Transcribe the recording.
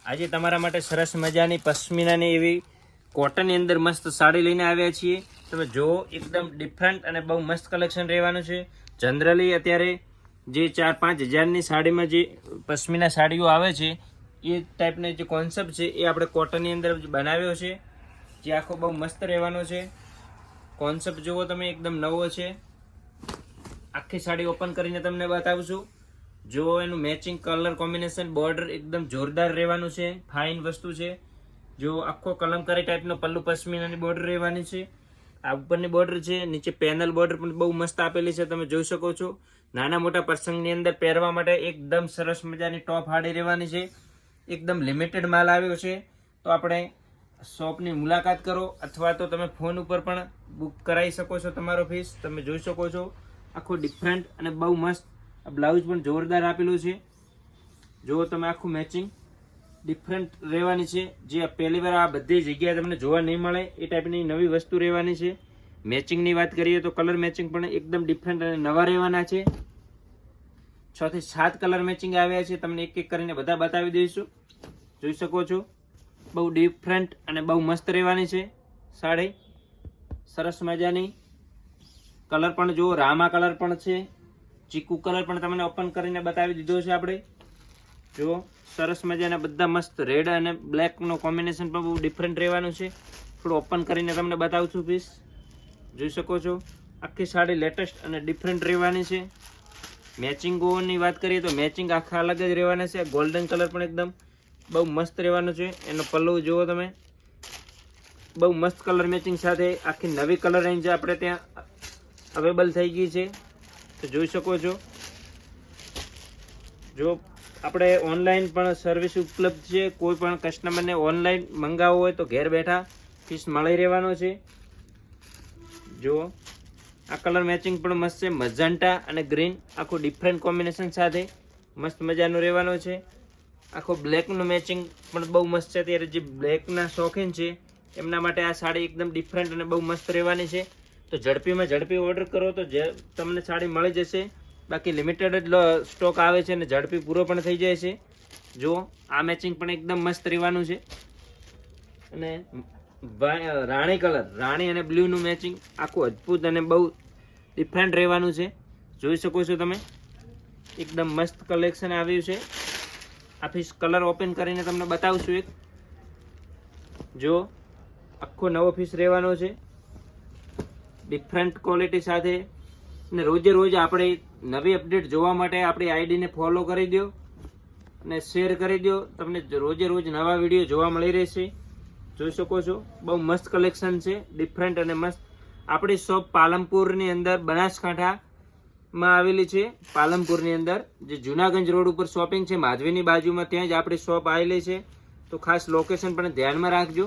આજે તમારા માટે સરસ મજાની પશ્મિનાની એવી કોટનની અંદર મસ્ત સાડી લઈને આવ્યા છીએ. તમે જો એકદમ ડિફરન્ટ અને બહુ મસ્ત કલેક્શન રહેવાનું છે. જનરલી અત્યારે જે 4-5 હજારની સાડીમાં જે પશ્મિના સાડીઓ આવે છે એ ટાઈપનો જે કોન્સેપ્ટ છે એ આપણે કોટનની અંદર બનાવ્યો છે, જે આખો બહુ મસ્ત રહેવાનો છે. કોન્સેપ્ટ જુઓ તમે, એકદમ નવો છે. આખી સાડી ઓપન કરીને તમને બતાવશું. જો એનું મેચિંગ કલર કોમ્બિનેશન, બોર્ડર એકદમ જોરદાર રહેવાનું છે, ફાઇન વસ્તુ છે. જો આખો કલમકારી ટાઈપનો પલ્લુ પશ્મિનાની બોર્ડર રહેવાની છે. આ ઉપરની બોર્ડર છે, નીચે પેનલ બોર્ડર પણ બહુ મસ્ત આપેલી છે, તમે જોઈ શકો છો. નાના મોટા પ્રસંગની અંદર પહેરવા માટે એકદમ સરસ મજાની ટોપ હાડી રહેવાની છે. એકદમ લિમિટેડ માલ આવ્યો છે, તો આપણે શોપની મુલાકાત કરો અથવા તો તમે ફોન ઉપર પણ બુક કરાવી શકો છો તમારો પીસ. તમે જોઈ શકો છો આખું ડિફરન્ટ અને બહુ મસ્ત. બ્લાઉઝ પણ જોરદાર આપેલું છે. જો તમે આખું મેચિંગ ડિફરન્ટ રહેવાની છે, જે પહેલી વાર આ બધી જગ્યાએ તમને જોવા નહીં મળે એ ટાઈપની નવી વસ્તુ રહેવાની છે. મેચિંગની વાત કરીએ તો કલર મેચિંગ પણ એકદમ ડિફરન્ટ અને નવા રહેવાના છે. 6 થી 7 કલર મેચિંગ આવ્યા છે, તમને એક એક કરીને બધા બતાવી દઈશું. જોઈ શકો છો બહુ ડિફરન્ટ અને બહુ મસ્ત રહેવાની છે સાડી. સરસ મજાની કલર પણ જુઓ, રામા કલર પણ છે, ચીકુ કલર પણ તમને ઓપન કરીને બતાવી દીધો છે આપણે. જુઓ સરસ મજાના બધા મસ્ત રેડ અને બ્લેકનો કોમ્બિનેશન પણ બહુ ડિફરન્ટ રહેવાનું છે. થોડું ઓપન કરીને તમને બતાવું છું પીસ. જોઈ શકો છો આખી સાડી લેટેસ્ટ અને ડિફરન્ટ રહેવાની છે. મેચિંગોની વાત કરીએ તો મેચિંગ આખા અલગ જ રહેવાના છે. ગોલ્ડન કલર પણ એકદમ બહુ મસ્ત રહેવાનો છે. એનો પલ્લુ જુઓ તમે, બહુ મસ્ત કલર મેચિંગ સાથે આખી નવી કલર રેન્જ આપણે ત્યાં અવેલેબલ થઈ ગઈ છે, તો જોઈ શકો છો. જો આપણે ઓનલાઈન પણ સર્વિસ ઉપલબ્ધ છે. કોઈ પણ કસ્ટમરને ઓનલાઈન મંગાવવો હોય તો ઘેર બેઠા પીસ મળી રહેવાનો છે. જો આ કલર મેચિંગ પણ મસ્ત છે, મજન્ટા અને ગ્રીન આખું ડિફરન્ટ કોમ્બિનેશન સાથે મસ્ત મજાનું રહેવાનો છે. આખો બ્લેકનું મેચિંગ પણ બહુ મસ્ત છે. ત્યારે જે બ્લેકના શોખીન છે એમના માટે આ સાડી એકદમ ડિફરન્ટ અને બહુ મસ્ત રહેવાની છે. તો ઝડપી ઓર્ડર કરો તો તમને સાડી મળી જશે. બાકી લિમિટેડ જ સ્ટોક આવે છે અને ઝડપી પૂરો પણ થઈ જાય છે. જો આ મેચિંગ પણ એકદમ મસ્ત રહેવાનું છે. અને રાણી કલર, રાણી અને બ્લ્યુનું મેચિંગ આખું અદ્ભુત અને બહુ ડિફરન્ટ રહેવાનું છે. જોઈ શકો છો તમે, એકદમ મસ્ત કલેક્શન આવ્યું છે. આ પીસ કલર ઓપન કરીને તમને બતાવશું એક. જો આખો નવો પીસ રહેવાનો છે ડિફરન્ટ ક્વોલિટી સાથે. અને રોજે રોજ આપણે નવી અપડેટ જોવા માટે આપણી આઈડીને ફોલો કરી દો અને શેર કરી દો. તમને રોજે રોજ નવા વિડીયો જોવા મળી રહેશે. જોઈ શકો છો બહુ મસ્ત કલેક્શન છે, ડિફરન્ટ અને મસ્ત. આપણી શોપ પાલનપુરની અંદર બનાસકાંઠામાં આવેલી છે. પાલનપુરની અંદર જે જુનાગંજ રોડ ઉપર શોપિંગ છે, માધવીની બાજુમાં, ત્યાં જ આપણી શોપ આવેલી છે. તો ખાસ લોકેશન પણ ધ્યાનમાં રાખજો.